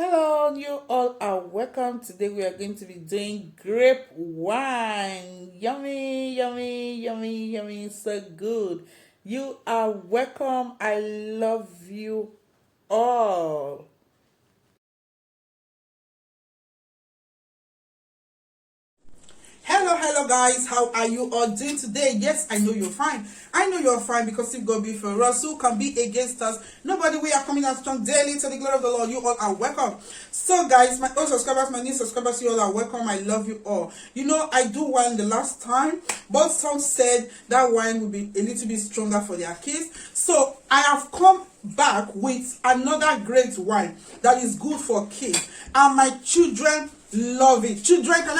Hello, you all are welcome. Today we are going to be doing grape wine. Yummy, yummy, yummy, yummy, so good. You are welcome. I love you all. Hello guys, how are you all doing today? Yes, I know you're fine. I know you're fine because if God be for us, who can be against us? Nobody. We are coming out strong daily to the glory of the Lord. You all are welcome. So guys, my old subscribers, my new subscribers, you all are welcome. I love you all. You know, I do wine the last time, but some said that wine will be a little bit stronger for their kids. So I have come back with another great wine that is good for kids, and my children love it. Children, can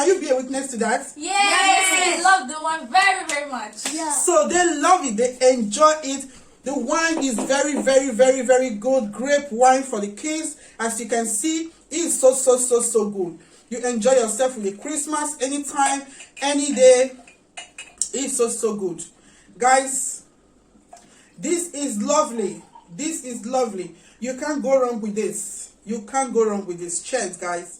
you be a witness to that? Yes, I love the one very, very much. Yeah. So they love it, they enjoy it. The wine is very, very, very, very good. Grape wine for the kids. As you can see, it's so good. You enjoy yourself with the Christmas anytime, any day. It's so good. Guys, this is lovely. This is lovely. You can't go wrong with this. You can't go wrong with this. Cheers, guys.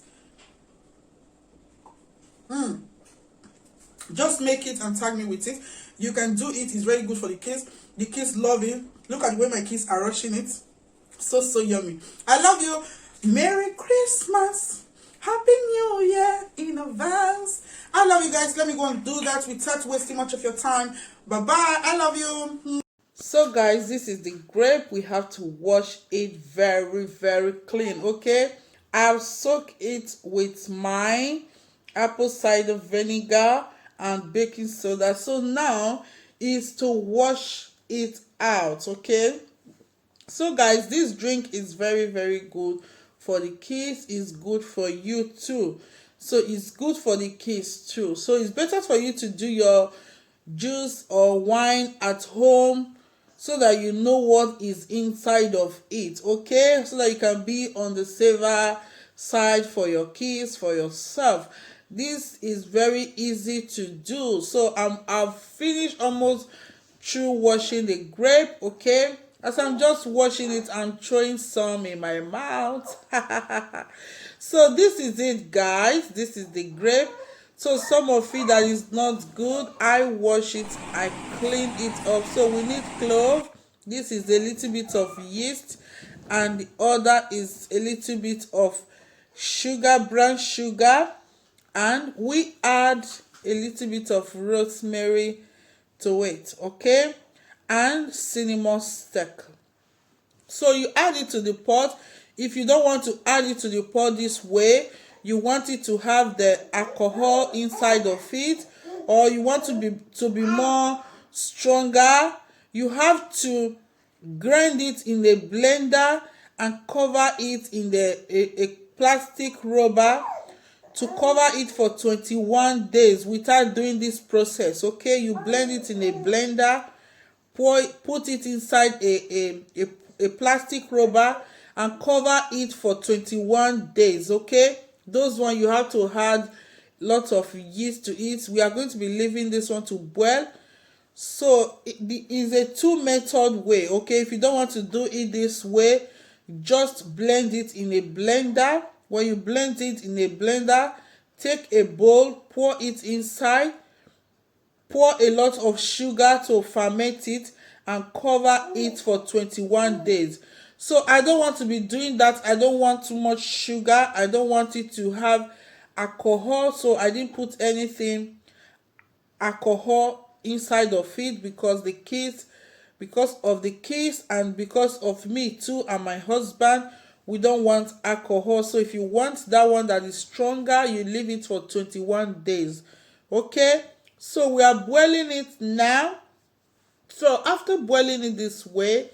Just make it and tag me with it. You can do it. It's very good for the kids. The kids love it. Look at the way my kids are rushing it. So yummy. I love you. Merry Christmas. Happy New Year in advance. I love you guys. Let me go and do that without wasting much of your time. Bye bye. I love you. So guys, this is the grape. We have to wash it very, very clean. Okay, I've soaked it with my apple cider vinegar and baking soda. So now is to wash it out. Okay, so guys, this drink is very, very good for the kids. It's good for you too. So it's good for the kids too. So it's better for you to do your juice or wine at home so that you know what is inside of it. Okay, so that you can be on the safer side for your kids, for yourself. This is very easy to do. So I've finished almost through washing the grape. Okay, as I'm just washing it, I'm throwing some in my mouth. So this is it, guys. This is the grape. So some of it that is not good, I wash it, I clean it up. So we need clove. This is a little bit of yeast, and the other is a little bit of sugar, brown sugar, and we add a little bit of rosemary to it. Okay, and cinnamon stick. So you add it to the pot. If you don't want to add it to the pot this way, you want it to have the alcohol inside of it, or you want to be more stronger, you have to grind it in a blender and cover it in a plastic rubber to cover it for 21 days without doing this process. Okay, you blend it in a blender, put it inside a plastic rubber and cover it for 21 days. Okay, those one you have to add lots of yeast to it. We are going to be leaving this one to boil. So it is a two method way. Okay, if you don't want to do it this way, just blend it in a blender. When you blend it in a blender, take a bowl, pour it inside, pour a lot of sugar to ferment it, and cover it for 21 days. So I don't want to be doing that. I don't want too much sugar. I don't want it to have alcohol. So I didn't put anything alcohol inside of it because of the kids and because of me too and my husband, we don't want alcohol. So if you want that one that is stronger, you leave it for 21 days. Okay, so we are boiling it now. So after boiling it this way,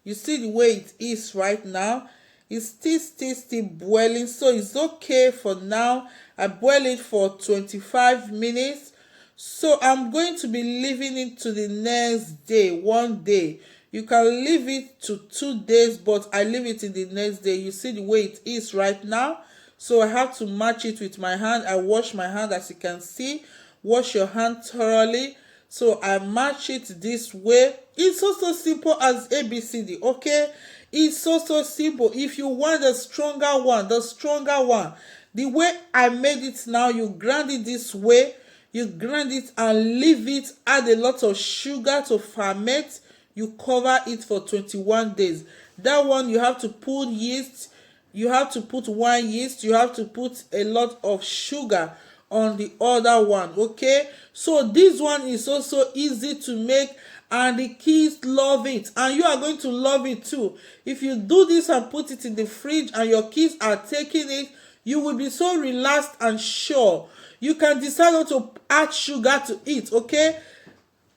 you see the way it is right now. It's still boiling. So it's okay for now. I boil it for 25 minutes. So I'm going to be leaving it to the next day, one day. You can leave it to 2 days, but I leave it in the next day. You see the way it is right now. So I have to match it with my hand. I wash my hand, as you can see. Wash your hand thoroughly. So I match it this way. It's also simple as ABCD. Okay, It's so simple. If you want the stronger one, the way I made it now, you grind it this way, you grind it and leave it, add a lot of sugar to ferment, you cover it for 21 days. That one you have to put yeast, you have to put wine yeast, you have to put a lot of sugar on the other one. Okay, so this one is also easy to make and the kids love it, and you are going to love it too. If you do this and put it in the fridge and your kids are taking it, you will be so relaxed and sure. You can decide not to add sugar to it. Okay,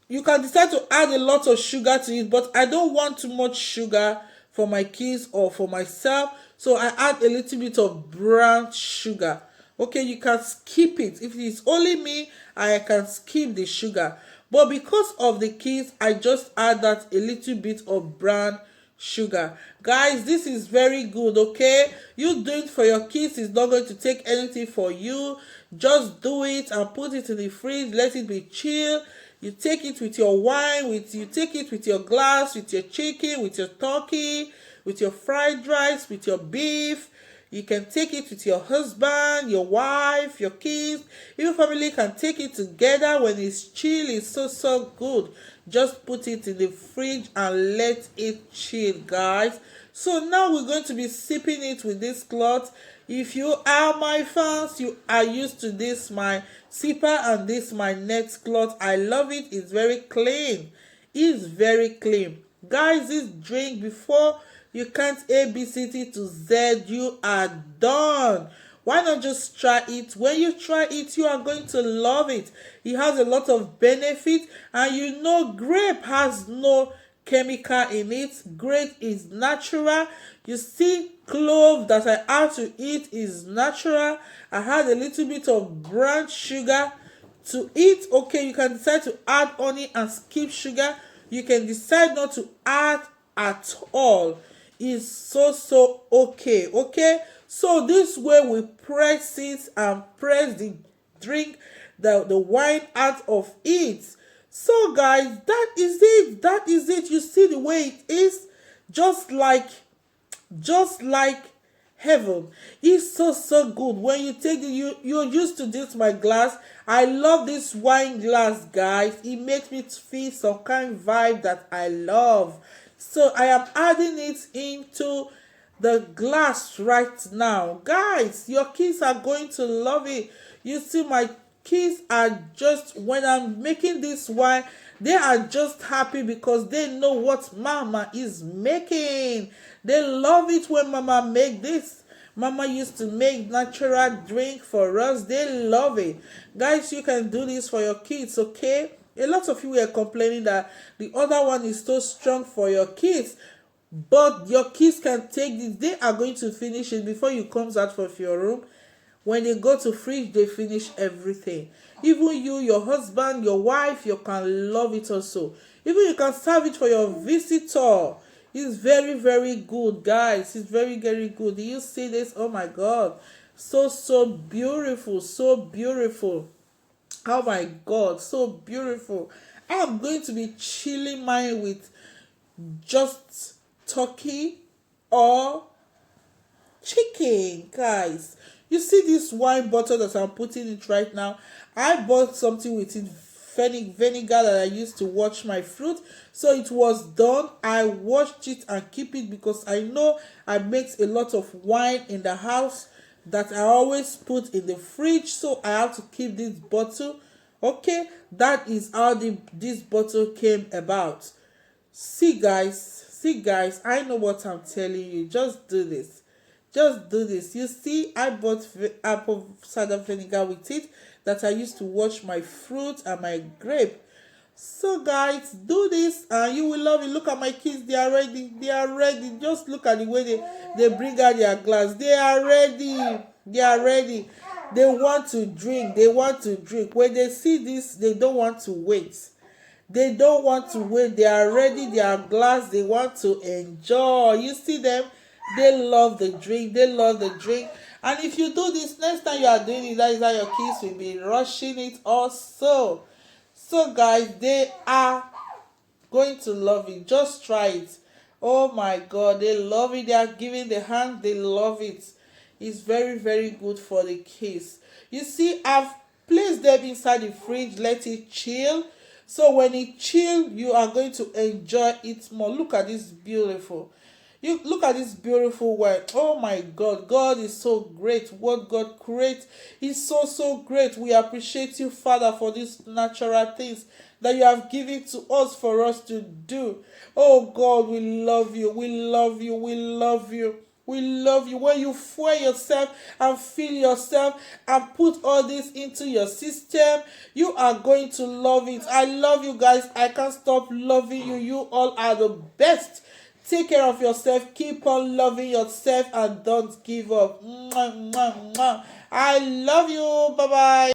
you can decide to add a lot of sugar to it, but I don't want too much sugar for my kids or for myself, so I add a little bit of brown sugar. Okay, you can skip it. If it's only me, I can skip the sugar, but because of the kids, I just add that a little bit of brown sugar. Guys, this is very good. Okay, you do it for your kids, it's not going to take anything for you. Just do it and put it in the fridge, let it be chill. You take it with your wine, you take it with your glass, with your chicken, with your turkey, with your fried rice, with your beef. You can take it with your husband, your wife, your kids. Your family can take it together when it's chill. It's so good. Just put it in the fridge and let it chill, guys. So now we're going to be sipping it with this cloth. If you are my fans, you are used to this my sipper and this my net cloth. I love it. It's very clean. It's very clean. Guys, this drink, before you can't ABCD to Z, you are done. Why not just try it? When you try it, you are going to love it. It has a lot of benefit, and you know grape has no chemical in it. Grape is natural. You see, clove that I add to it is natural. I had a little bit of brown sugar to it. Okay, you can decide to add honey and skip sugar. You can decide not to add at all. It's so okay. Okay, so this way we press it and press the drink, the wine out of it. So guys, that is it. You see the way it is, just like heaven. It's so good. When you take you're used to this my glass. I love this wine glass, guys. It makes me feel some kind of vibe that I love. So I am adding it into the glass right now. Guys, your kids are going to love it. You see, my kids are just, when I'm making this wine, they are just happy because they know what mama is making. They love it when mama make this. Mama used to make natural drink for us. They love it. Guys, you can do this for your kids, okay? A lot of you were complaining that the other one is so strong for your kids, but your kids can take this. They are going to finish it before you comes out of your room. When they go to fridge, they finish everything. Even you, your husband, your wife, you can love it also. Even you can serve it for your visitor. It's very good, guys. It's very good. Do you see this? Oh my God, so beautiful, so beautiful. Oh my God, so beautiful. I am going to be chilling mine with just turkey or chicken, guys. You see this wine bottle that I'm putting it right now? I bought something with it, vinegar that I used to wash my fruit. So it was done. I washed it and keep it because I know I make a lot of wine in the house that I always put in the fridge. So I have to keep this bottle. Okay, that is how this bottle came about. See guys, I know what I'm telling you. Just do this. You see, I bought apple cider vinegar with it that I used to wash my fruit and my grape. So guys, do this and you will love it. Look at my kids, they are ready. Just look at the way they bring out their glass. They are ready. They want to drink. When they see this, they don't want to wait. They are ready. Their glass, they want to enjoy. You see them, they love the drink. And if you do this next time you are doing it, that is how your kids will be rushing it also. So guys, they are going to love it. Just try it. Oh my God, they love it. They are giving the hand. They love it. It's very, very good for the kids. You see, I've placed them inside the fridge. Let it chill. So when it chill, you are going to enjoy it more. Look at this beautiful. You look at this beautiful work. Oh my God, God is so great. What God creates is so, so great. We appreciate you, Father, for these natural things that you have given to us for us to do. Oh God, we love you. We love you. We love you. We love you. When you fuel yourself and fill yourself and put all this into your system, you are going to love it. I love you guys. I can't stop loving you. You all are the best. Take care of yourself. Keep on loving yourself and don't give up. Mwah, mwah, mwah. I love you. Bye bye.